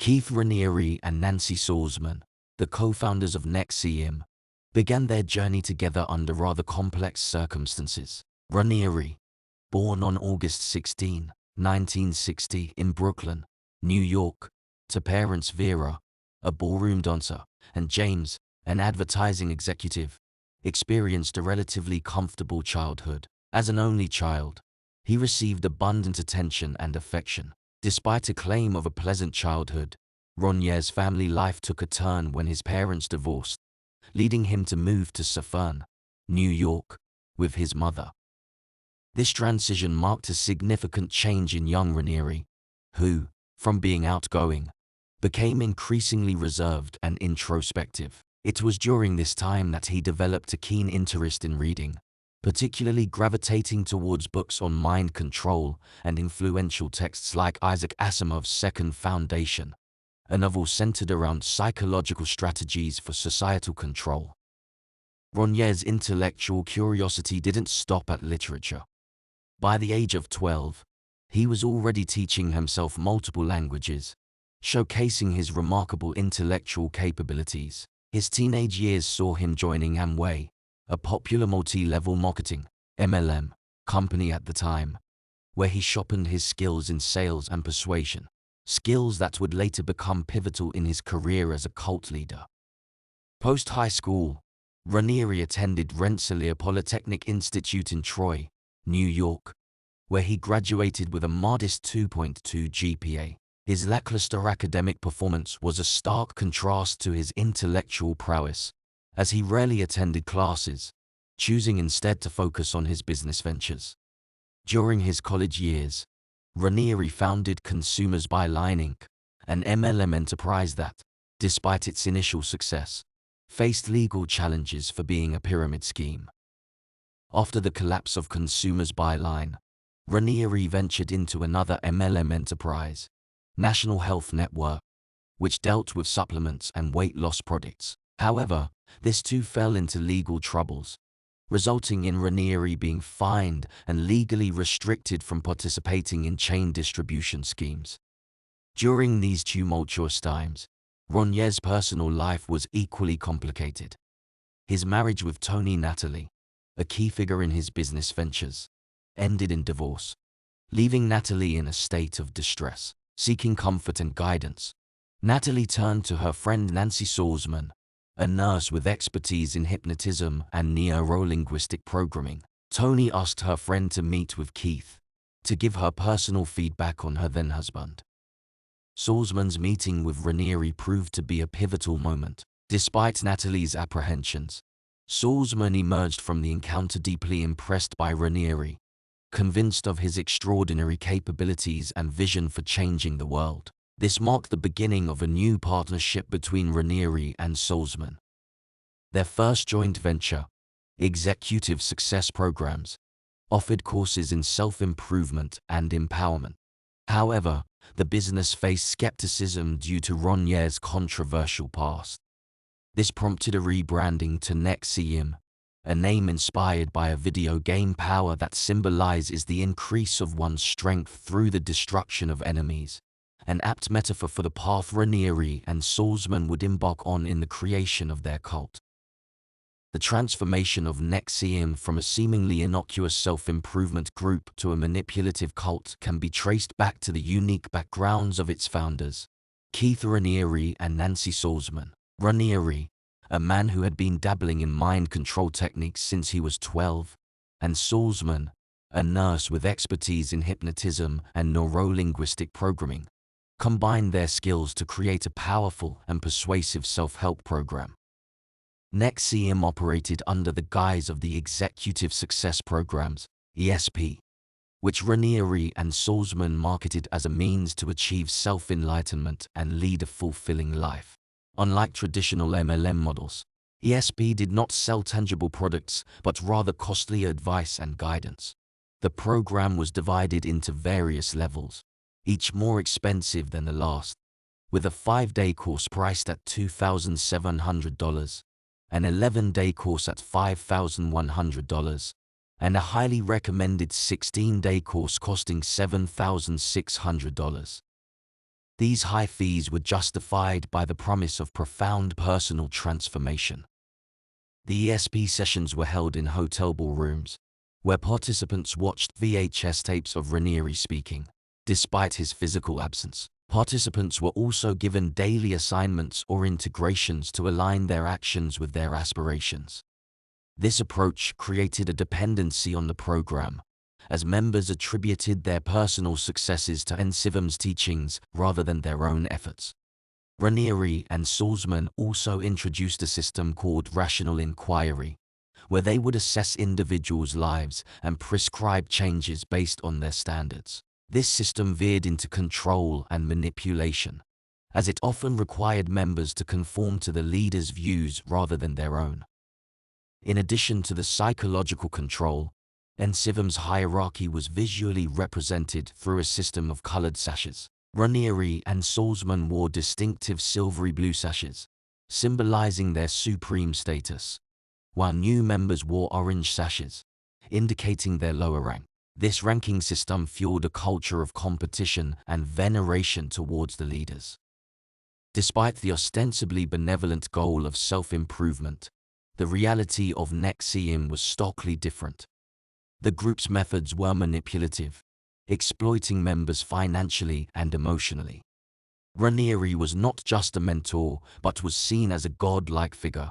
Keith Reniere and Nancy Salzman, the co-founders of NXIVM, began their journey together under rather complex circumstances. Reniere, born on August 16, 1960 in Brooklyn, New York, to parents Vera, a ballroom dancer, and James, an advertising executive, experienced a relatively comfortable childhood. As an only child, he received abundant attention and affection. Despite a claim of a pleasant childhood, Reniere's family life took a turn when his parents divorced, leading him to move to Suffern, New York, with his mother. This transition marked a significant change in young Reniere, who, from being outgoing, became increasingly reserved and introspective. It was during this time that he developed a keen interest in reading, particularly gravitating towards books on mind control and influential texts like Isaac Asimov's Second Foundation, a novel centered around psychological strategies for societal control. Reniere's intellectual curiosity didn't stop at literature. By the age of 12, he was already teaching himself multiple languages, showcasing his remarkable intellectual capabilities. His teenage years saw him joining Amway, a popular multi-level marketing (MLM) company at the time, where he sharpened his skills in sales and persuasion, skills that would later become pivotal in his career as a cult leader. Post-high school, Reniere attended Rensselaer Polytechnic Institute in Troy, New York, where he graduated with a modest 2.2 GPA. His lackluster academic performance was a stark contrast to his intellectual prowess, as he rarely attended classes, choosing instead to focus on his business ventures. During his college years, Reniere founded Consumers Byline Inc., an MLM enterprise that, despite its initial success, faced legal challenges for being a pyramid scheme. After the collapse of Consumers Byline, Reniere ventured into another MLM enterprise, National Health Network, which dealt with supplements and weight loss products. However, this too fell into legal troubles, resulting in Reniere being fined and legally restricted from participating in chain distribution schemes. During these tumultuous times, Reniere's personal life was equally complicated. His marriage with Toni Natalie, a key figure in his business ventures, ended in divorce, leaving Natalie in a state of distress. Seeking comfort and guidance, Natalie turned to her friend Nancy Salzman, a nurse with expertise in hypnotism and neuro-linguistic programming. Toni asked her friend to meet with Keith to give her personal feedback on her then-husband. Salzman's meeting with Reniere proved to be a pivotal moment. Despite Natalie's apprehensions, Salzman emerged from the encounter deeply impressed by Reniere, convinced of his extraordinary capabilities and vision for changing the world. This marked the beginning of a new partnership between Reniere and Salzman. Their first joint venture, Executive Success Programs, offered courses in self-improvement and empowerment. However, the business faced skepticism due to Reniere's controversial past. This prompted a rebranding to NXIVM, a name inspired by a video game power that symbolizes the increase of one's strength through the destruction of enemies, an apt metaphor for the path Reniere and Salzman would embark on in the creation of their cult. The transformation of NXIVM from a seemingly innocuous self-improvement group to a manipulative cult can be traced back to the unique backgrounds of its founders, Keith Reniere and Nancy Salzman. Reniere, a man who had been dabbling in mind control techniques since he was 12, and Salzman, a nurse with expertise in hypnotism and neuro-linguistic programming, combined their skills to create a powerful and persuasive self-help program. NXIVM operated under the guise of the Executive Success Programs, ESP, which Reniere and Salzman marketed as a means to achieve self-enlightenment and lead a fulfilling life. Unlike traditional MLM models, ESP did not sell tangible products but rather costly advice and guidance. The program was divided into various levels, each more expensive than the last, with a 5-day course priced at $2,700, an 11-day course at $5,100, and a highly recommended 16-day course costing $7,600. These high fees were justified by the promise of profound personal transformation. The ESP sessions were held in hotel ballrooms, where participants watched VHS tapes of Reniere speaking. Despite his physical absence, participants were also given daily assignments or integrations to align their actions with their aspirations. This approach created a dependency on the program, as members attributed their personal successes to NXIVM's teachings rather than their own efforts. Reniere and Salzman also introduced a system called rational inquiry, where they would assess individuals' lives and prescribe changes based on their standards. This system veered into control and manipulation, as it often required members to conform to the leader's views rather than their own. In addition to the psychological control, NXIVM's hierarchy was visually represented through a system of colored sashes. Reniere and Salzman wore distinctive silvery blue sashes, symbolizing their supreme status, while new members wore orange sashes, indicating their lower rank. This ranking system fueled a culture of competition and veneration towards the leaders. Despite the ostensibly benevolent goal of self-improvement, the reality of NXIVM was starkly different. The group's methods were manipulative, exploiting members financially and emotionally. Reniere was not just a mentor, but was seen as a godlike figure,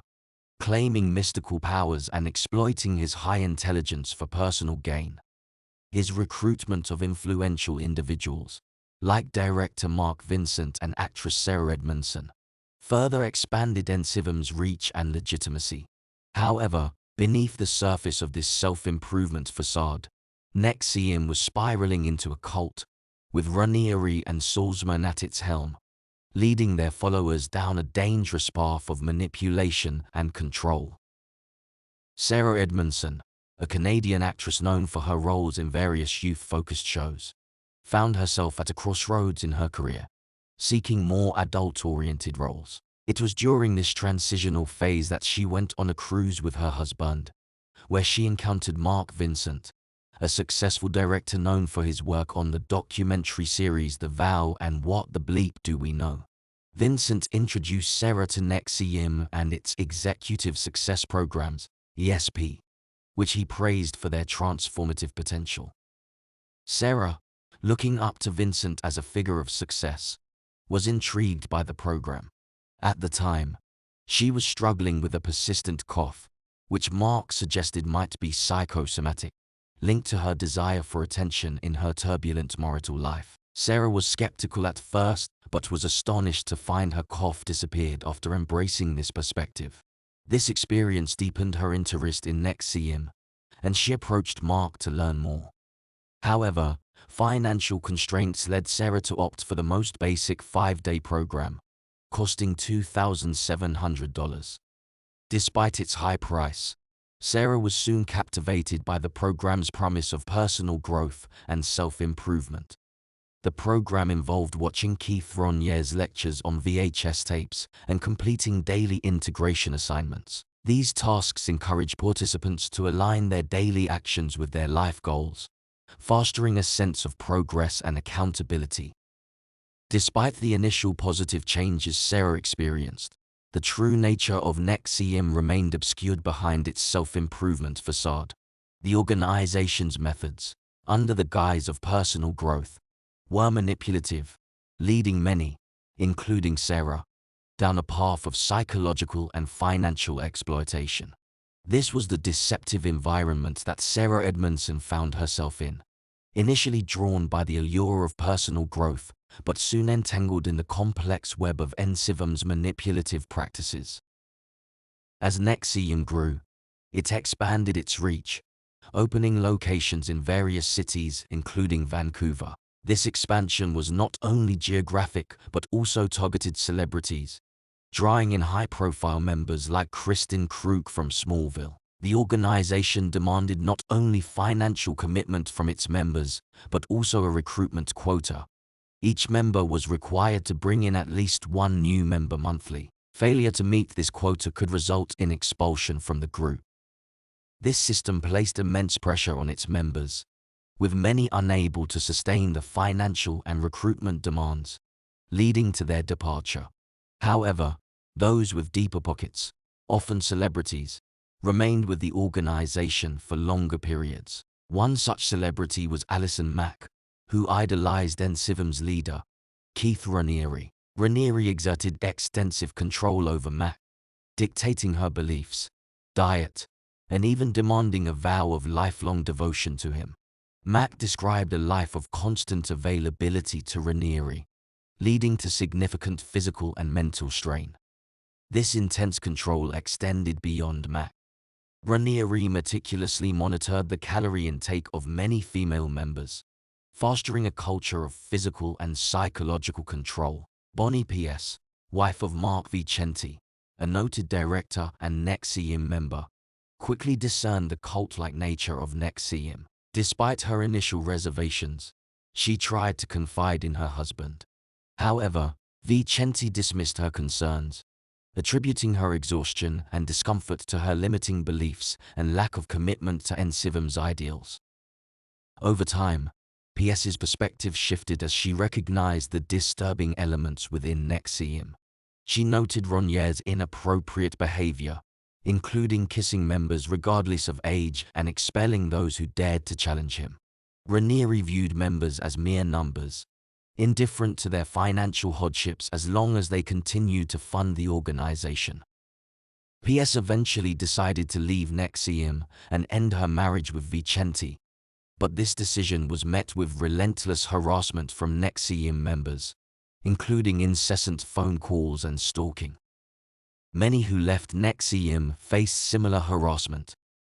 claiming mystical powers and exploiting his high intelligence for personal gain. His recruitment of influential individuals, like director Mark Vincent and actress Sarah Edmondson, further expanded NXIVM's reach and legitimacy. However, beneath the surface of this self-improvement facade, NXIVM was spiraling into a cult, with Reniere and Salzman at its helm, leading their followers down a dangerous path of manipulation and control. Sarah Edmondson, a Canadian actress known for her roles in various youth-focused shows, found herself at a crossroads in her career, seeking more adult-oriented roles. It was during this transitional phase that she went on a cruise with her husband, where she encountered Mark Vincent, a successful director known for his work on the documentary series The Vow and What the Bleep Do We Know. Vincent introduced Sarah to NXIVM and its Executive Success Programs, ESP, which he praised for their transformative potential. Sarah, looking up to Vincent as a figure of success, was intrigued by the program. At the time, she was struggling with a persistent cough, which Mark suggested might be psychosomatic, linked to her desire for attention in her turbulent marital life. Sarah was skeptical at first, but was astonished to find her cough disappeared after embracing this perspective. This experience deepened her interest in NXIVM, and she approached Mark to learn more. However, financial constraints led Sarah to opt for the most basic 5-day program, costing $2,700. Despite its high price, Sarah was soon captivated by the program's promise of personal growth and self-improvement. The program involved watching Keith Reniere's lectures on VHS tapes and completing daily integration assignments. These tasks encourage participants to align their daily actions with their life goals, fostering a sense of progress and accountability. Despite the initial positive changes Sarah experienced, the true nature of NXIVM remained obscured behind its self-improvement facade. The organization's methods, under the guise of personal growth, were manipulative, leading many, including Sarah, down a path of psychological and financial exploitation. This was the deceptive environment that Sarah Edmondson found herself in, initially drawn by the allure of personal growth, but soon entangled in the complex web of NXIVM's manipulative practices. As NXIVM grew, it expanded its reach, opening locations in various cities including Vancouver. This expansion was not only geographic but also targeted celebrities, drawing in high-profile members like Kristen Krug from Smallville. The organization demanded not only financial commitment from its members, but also a recruitment quota. Each member was required to bring in at least one new member monthly. Failure to meet this quota could result in expulsion from the group. This system placed immense pressure on its members, with many unable to sustain the financial and recruitment demands. leading to their departure. However, those with deeper pockets, often celebrities, remained with the organization for longer periods. One such celebrity was Alison Mack, who idolized NXIVM's leader, Keith Reniere. Reniere exerted extensive control over Mack, dictating her beliefs, diet, and even demanding a vow of lifelong devotion to him. Mack described a life of constant availability to Reniere, leading to significant physical and mental strain. This intense control extended beyond Mack. Reniere meticulously monitored the calorie intake of many female members, fostering a culture of physical and psychological control. Bonnie P.S., wife of Mark Vicente, a noted director and NXIVM member, quickly discerned the cult-like nature of NXIVM. Despite her initial reservations, she tried to confide in her husband. However, Vicente dismissed her concerns, attributing her exhaustion and discomfort to her limiting beliefs and lack of commitment to NXIVM's ideals. Over time, P.S.'s perspective shifted as she recognized the disturbing elements within NXIVM. She noted Reniere's inappropriate behavior, including kissing members regardless of age and expelling those who dared to challenge him. Reniere viewed members as mere numbers, indifferent to their financial hardships as long as they continued to fund the organization. P.S. eventually decided to leave NXIVM and end her marriage with Vicente, but this decision was met with relentless harassment from NXIVM members, including incessant phone calls and stalking. Many who left NXIVM faced similar harassment,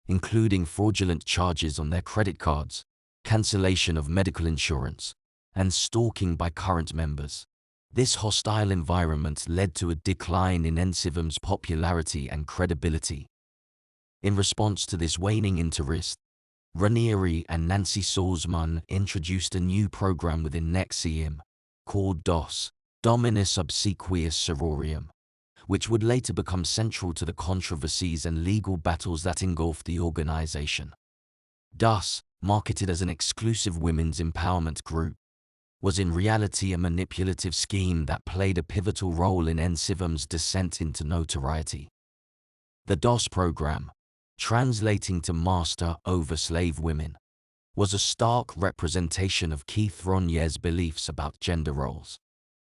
including fraudulent charges on their credit cards, cancellation of medical insurance, and stalking by current members. This hostile environment led to a decline in NXIVM's popularity and credibility. In response to this waning interest, Reniere and Nancy Salzman introduced a new program within NXIVM, called DOS, Dominus Obsequious Sororium, which would later become central to the controversies and legal battles that engulfed the organization. DOS, marketed as an exclusive women's empowerment group, was in reality a manipulative scheme that played a pivotal role in NXIVM's descent into notoriety. The DOS program, translating to Master over Slave Women, was a stark representation of Keith Reniere's beliefs about gender roles.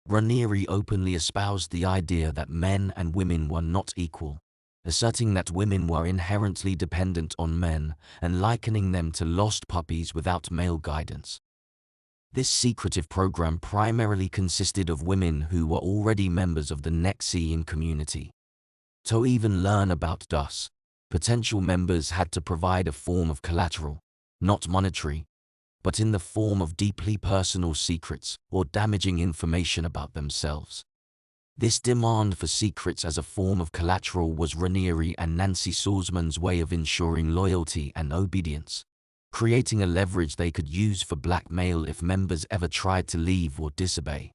Reniere openly espoused the idea that men and women were not equal, asserting that women were inherently dependent on men and likening them to lost puppies without male guidance. This secretive program primarily consisted of women who were already members of the NXIVM community. To even learn about DOS, potential members had to provide a form of collateral, not monetary, but in the form of deeply personal secrets or damaging information about themselves. This demand for secrets as a form of collateral was Reniere and Nancy Salzman's way of ensuring loyalty and obedience, creating a leverage they could use for blackmail if members ever tried to leave or disobey.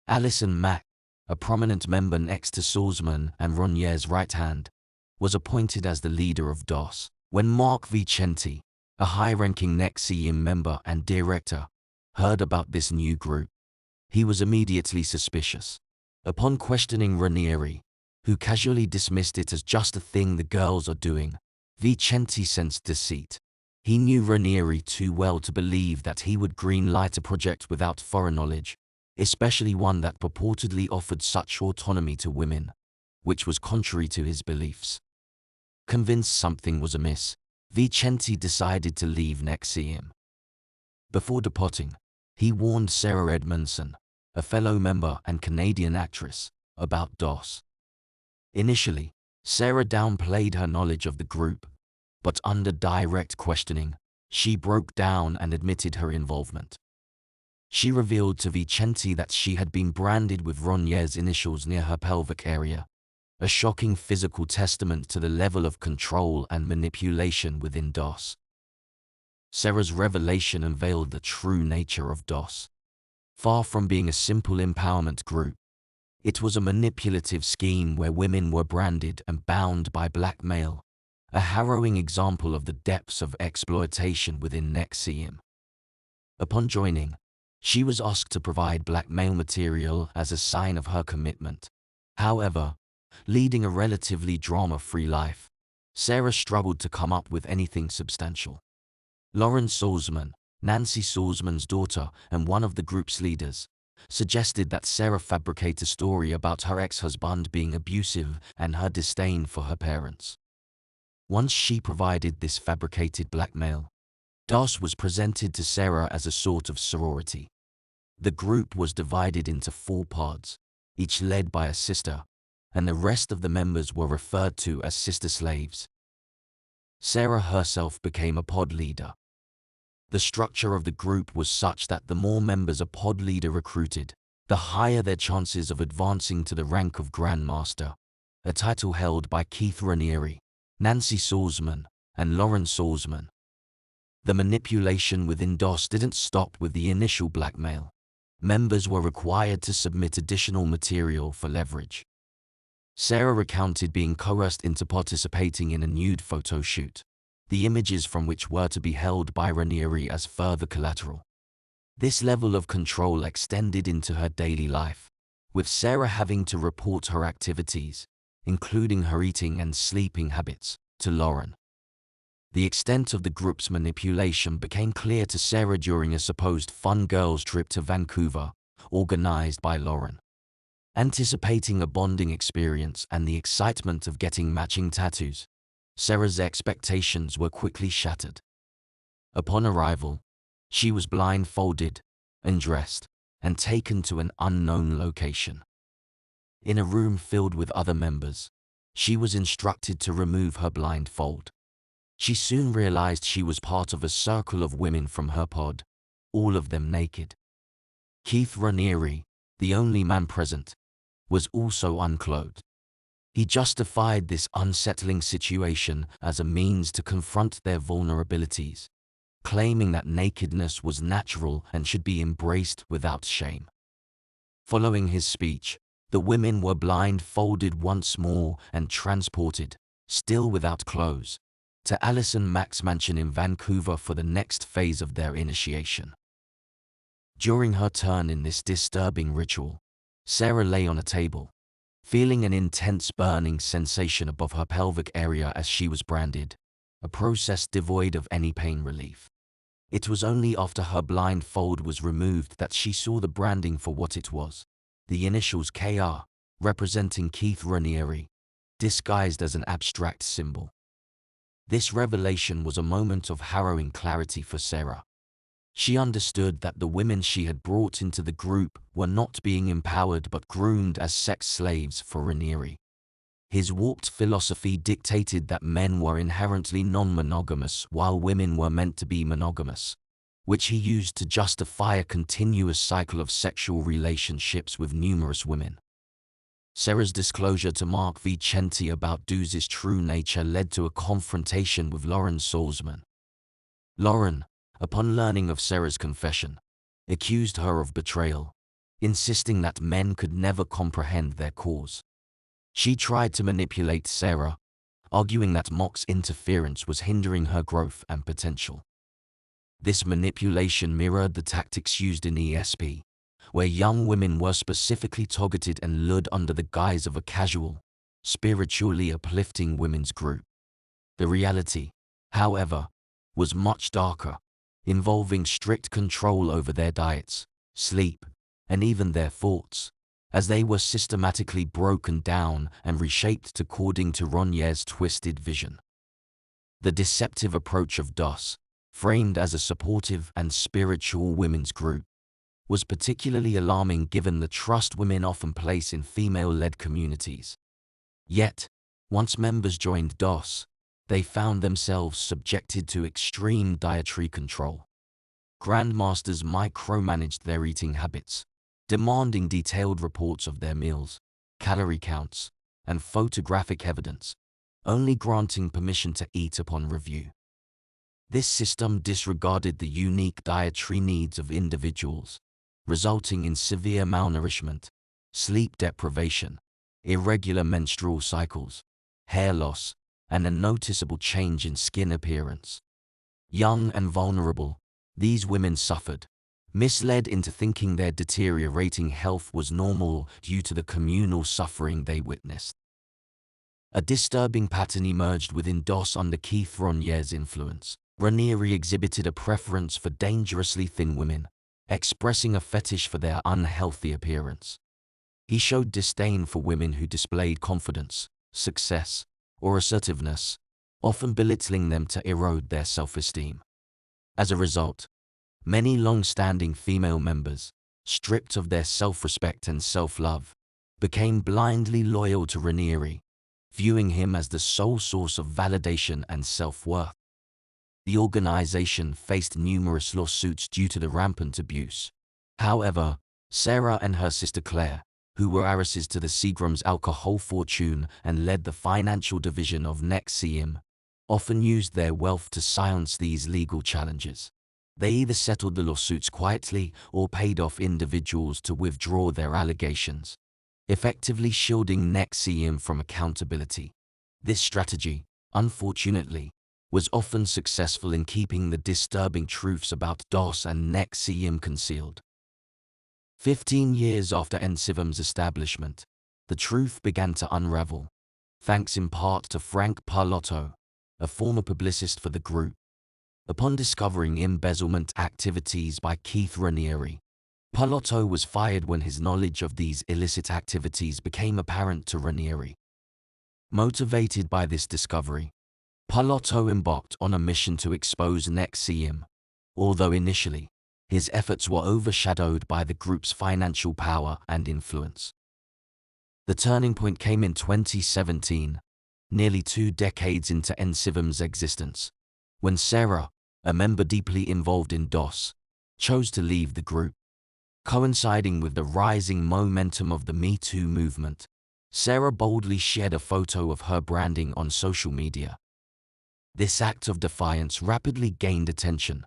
Alison Mack, a prominent member next to Salzman and Reniere's right hand, was appointed as the leader of DOS. When Mark Vicente, a high-ranking NXIVM member and director, heard about this new group, he was immediately suspicious. Upon questioning Reniere, who casually dismissed it as just a thing the girls are doing, Vicente sensed deceit. He knew Reniere too well to believe that he would green-light a project without foreign knowledge, especially one that purportedly offered such autonomy to women, which was contrary to his beliefs. Convinced something was amiss, Vicente decided to leave NXIVM. Before departing, he warned Sarah Edmondson, a fellow member and Canadian actress, about DOS. Initially, Sarah downplayed her knowledge of the group, but under direct questioning, she broke down and admitted her involvement. She revealed to Vicente that she had been branded with Reniere's initials near her pelvic area, a shocking physical testament to the level of control and manipulation within DOS. Sarah's revelation unveiled the true nature of DOS. Far from being a simple empowerment group, it was a manipulative scheme where women were branded and bound by blackmail, a harrowing example of the depths of exploitation within NXIVM. Upon joining, She was asked to provide blackmail material as a sign of her commitment. However, leading a relatively drama-free life, Sarah struggled to come up with anything substantial. Lauren Salzman, Nancy Salzman's daughter and one of the group's leaders, suggested that Sarah fabricate a story about her ex-husband being abusive and her disdain for her parents. Once she provided this fabricated blackmail, DOS was presented to Sarah as a sort of sorority. The group was divided into 4 pods, each led by a sister, and the rest of the members were referred to as sister slaves. Sarah herself became a pod leader. The structure of the group was such that the more members a pod leader recruited, the higher their chances of advancing to the rank of Grand Master, a title held by Keith Reniere, Nancy Salzman, and Lauren Salzman. The manipulation within DOS didn't stop with the initial blackmail. Members were required to submit additional material for leverage. Sarah recounted being coerced into participating in a nude photo shoot, the images from which were to be held by Reniere as further collateral. This level of control extended into her daily life, with Sarah having to report her activities, including her eating and sleeping habits, to Lauren. The extent of the group's manipulation became clear to Sarah during a supposed fun girls' trip to Vancouver, organized by Lauren. Anticipating a bonding experience and the excitement of getting matching tattoos, Sarah's expectations were quickly shattered. Upon arrival, she was blindfolded, undressed, and taken to an unknown location. In a room filled with other members, she was instructed to remove her blindfold. She soon realized she was part of a circle of women from her pod, all of them naked. Keith Reniere, the only man present, was also unclothed. He justified this unsettling situation as a means to confront their vulnerabilities, claiming that nakedness was natural and should be embraced without shame. Following his speech, the women were blindfolded once more and transported, still without clothes, to Allison Mack's mansion in Vancouver for the next phase of their initiation. During her turn in this disturbing ritual, Sarah lay on a table, feeling an intense burning sensation above her pelvic area as she was branded, a process devoid of any pain relief. It was only after her blindfold was removed that she saw the branding for what it was, the initials KR, representing Keith Reniere, disguised as an abstract symbol. This revelation was a moment of harrowing clarity for Sarah. She understood that the women she had brought into the group were not being empowered but groomed as sex slaves for Reniere. His warped philosophy dictated that men were inherently non-monogamous while women were meant to be monogamous, which he used to justify a continuous cycle of sexual relationships with numerous women. Sarah's disclosure to Mark Vicente about Duz's true nature led to a confrontation with Lauren Salzman. Lauren, upon learning of Sarah's confession, accused her of betrayal, insisting that men could never comprehend their cause. She tried to manipulate Sarah, arguing that Mock's interference was hindering her growth and potential. This manipulation mirrored the tactics used in ESP, where young women were specifically targeted and lured under the guise of a casual, spiritually uplifting women's group. The reality, however, was much darker, involving strict control over their diets, sleep, and even their thoughts, as they were systematically broken down and reshaped according to Reniere's twisted vision. The deceptive approach of DOS, framed as a supportive and spiritual women's group, was particularly alarming given the trust women often place in female-led communities. Yet, once members joined DOS, they found themselves subjected to extreme dietary control. Grandmasters micromanaged their eating habits, demanding detailed reports of their meals, calorie counts, and photographic evidence, only granting permission to eat upon review. This system disregarded the unique dietary needs of individuals, resulting in severe malnourishment, sleep deprivation, irregular menstrual cycles, hair loss, and a noticeable change in skin appearance. Young and vulnerable, these women suffered, misled into thinking their deteriorating health was normal due to the communal suffering they witnessed. A disturbing pattern emerged within DOS under Keith Reniere's influence. Reniere exhibited a preference for dangerously thin women, expressing a fetish for their unhealthy appearance. He showed disdain for women who displayed confidence, success, or assertiveness, often belittling them to erode their self-esteem. As a result, many long-standing female members, stripped of their self-respect and self-love, became blindly loyal to Reniere, viewing him as the sole source of validation and self-worth. The organization faced numerous lawsuits due to the rampant abuse. However, Sarah and her sister Claire, who were heiresses to the Seagram's alcohol fortune and led the financial division of NXIVM, often used their wealth to silence these legal challenges. They either settled the lawsuits quietly or paid off individuals to withdraw their allegations, effectively shielding NXIVM from accountability. This strategy, unfortunately, was often successful in keeping the disturbing truths about DOS and NXIVM concealed. 15 years after NXIVM's establishment, the truth began to unravel, thanks in part to Frank Palotto, a former publicist for the group. Upon discovering embezzlement activities by Keith Reniere, Palotto was fired when his knowledge of these illicit activities became apparent to Reniere. Motivated by this discovery, Palotto embarked on a mission to expose NXIVM, although initially, his efforts were overshadowed by the group's financial power and influence. The turning point came in 2017, nearly 2 decades into NXIVM's existence, when Sarah, a member deeply involved in DOS, chose to leave the group. Coinciding with the rising momentum of the Me Too movement, Sarah boldly shared a photo of her branding on social media. This act of defiance rapidly gained attention,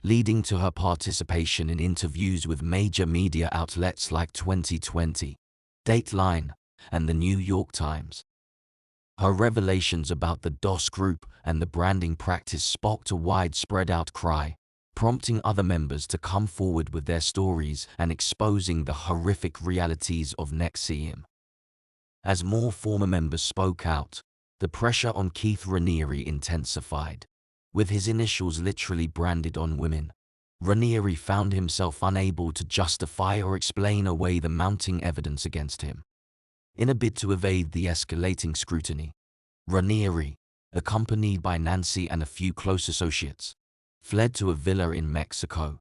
leading to her participation in interviews with major media outlets like 2020, Dateline, and the New York Times. Her revelations about the DOS group and the branding practice sparked a widespread outcry, prompting other members to come forward with their stories and exposing the horrific realities of NXIVM. As more former members spoke out, the pressure on Keith Reniere intensified. With his initials literally branded on women, Reniere found himself unable to justify or explain away the mounting evidence against him. In a bid to evade the escalating scrutiny, Reniere, accompanied by Nancy and a few close associates, fled to a villa in Mexico.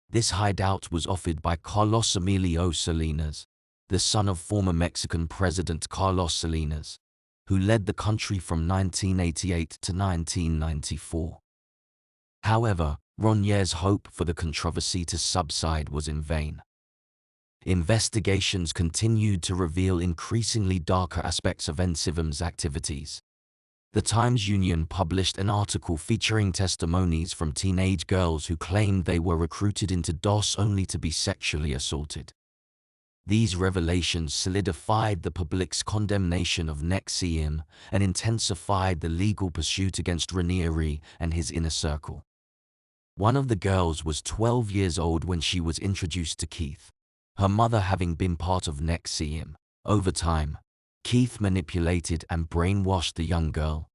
This hideout was offered by Carlos Emilio Salinas, the son of former Mexican President Carlos Salinas, who led the country from 1988 to 1994. However, Reniere's hope for the controversy to subside was in vain. Investigations continued to reveal increasingly darker aspects of NXIVM's activities. The Times-Union published an article featuring testimonies from teenage girls who claimed they were recruited into DOS only to be sexually assaulted. These revelations solidified the public's condemnation of NXIVM and intensified the legal pursuit against Reniere and his inner circle. One of the girls was 12 years old when she was introduced to Keith, her mother having been part of NXIVM. Over time, Keith manipulated and brainwashed the young girl,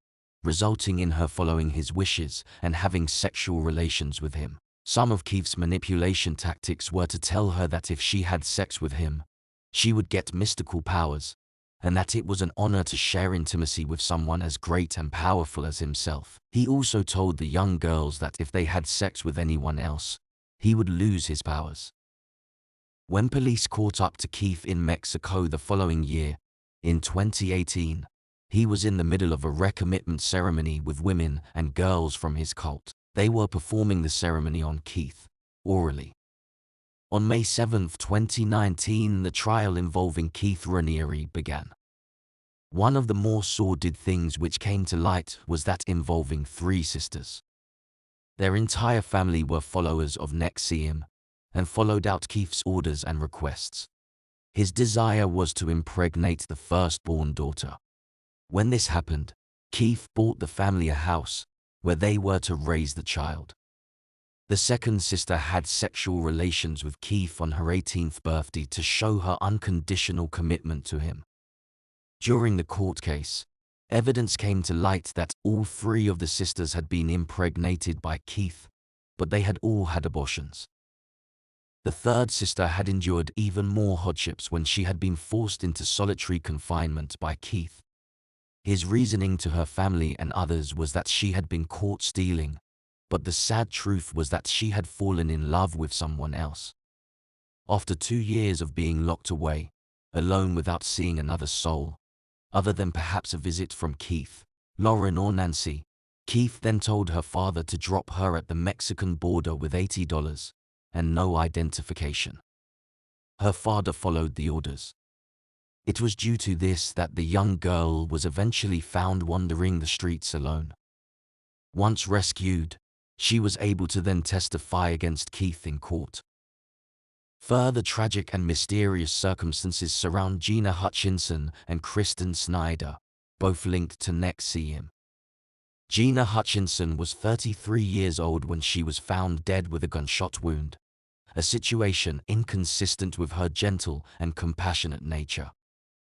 resulting in her following his wishes and having sexual relations with him. Some of Keith's manipulation tactics were to tell her that if she had sex with him, she would get mystical powers, and that it was an honor to share intimacy with someone as great and powerful as himself. He also told the young girls that if they had sex with anyone else, he would lose his powers. When police caught up to Keith in Mexico the following year, in 2018, he was in the middle of a recommitment ceremony with women and girls from his cult. They were performing the ceremony on Keith, orally. On May 7, 2019, the trial involving Keith Reniere began. One of the more sordid things which came to light was that involving 3 sisters. Their entire family were followers of NXIVM and followed out Keith's orders and requests. His desire was to impregnate the firstborn daughter. When this happened, Keith bought the family a house, where they were to raise the child. The second sister had sexual relations with Keith on her 18th birthday to show her unconditional commitment to him. During the court case, evidence came to light that all three of the sisters had been impregnated by Keith, but they had all had abortions. The third sister had endured even more hardships when she had been forced into solitary confinement by Keith. His reasoning to her family and others was that she had been caught stealing, but the sad truth was that she had fallen in love with someone else. After 2 years of being locked away, alone without seeing another soul, other than perhaps a visit from Keith, Lauren or Nancy, Keith then told her father to drop her at the Mexican border with $80 and no identification. Her father followed the orders. It was due to this that the young girl was eventually found wandering the streets alone. Once rescued, she was able to then testify against Keith in court. Further tragic and mysterious circumstances surround Gina Hutchinson and Kristen Snyder, both linked to NXIVM. Gina Hutchinson was 33 years old when she was found dead with a gunshot wound, a situation inconsistent with her gentle and compassionate nature.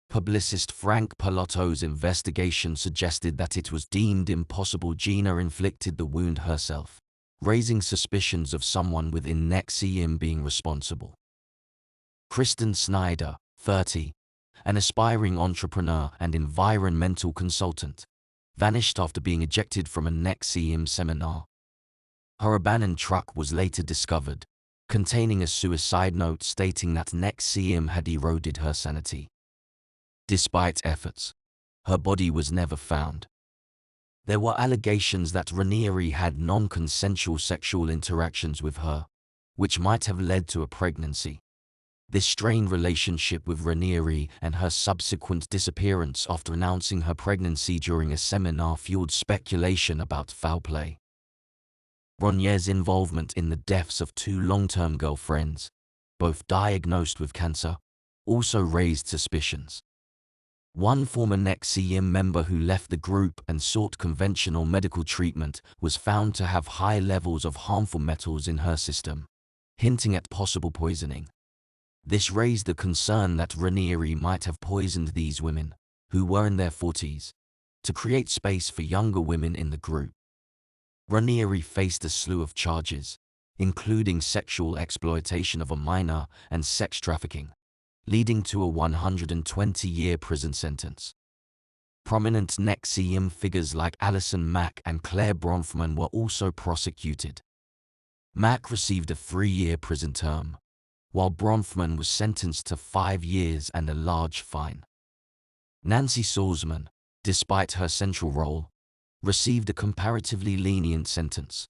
Publicist Frank Palotto's investigation suggested that it was deemed impossible Gina inflicted the wound herself, raising suspicions of someone within NXIVM being responsible. Kristen Snyder, 30, an aspiring entrepreneur and environmental consultant, vanished after being ejected from a NXIVM seminar. Her abandoned truck was later discovered, containing a suicide note stating that NXIVM had eroded her sanity. Despite efforts, her body was never found. There were allegations that Reniere had non-consensual sexual interactions with her, which might have led to a pregnancy. This strained relationship with Reniere and her subsequent disappearance after announcing her pregnancy during a seminar fueled speculation about foul play. Reniere's involvement in the deaths of 2 long-term girlfriends, both diagnosed with cancer, also raised suspicions. One former NXIVM member who left the group and sought conventional medical treatment was found to have high levels of harmful metals in her system, hinting at possible poisoning. This raised the concern that Reniere might have poisoned these women, who were in their 40s, to create space for younger women in the group. Reniere faced a slew of charges, including sexual exploitation of a minor and sex trafficking, leading to a 120-year prison sentence. Prominent NXIVM figures like Allison Mack and Claire Bronfman were also prosecuted. Mack received a 3-year prison term, while Bronfman was sentenced to 5 years and a large fine. Nancy Salzman, despite her central role, received a comparatively lenient sentence,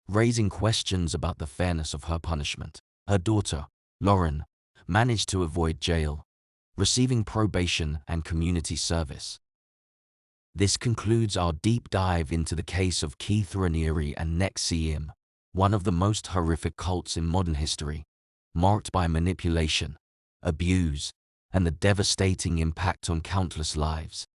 raising questions about the fairness of her punishment. Her daughter, Lauren, managed to avoid jail, receiving probation and community service. This concludes our deep dive into the case of Keith Reniere and NXIVM, one of the most horrific cults in modern history, marked by manipulation, abuse, and the devastating impact on countless lives.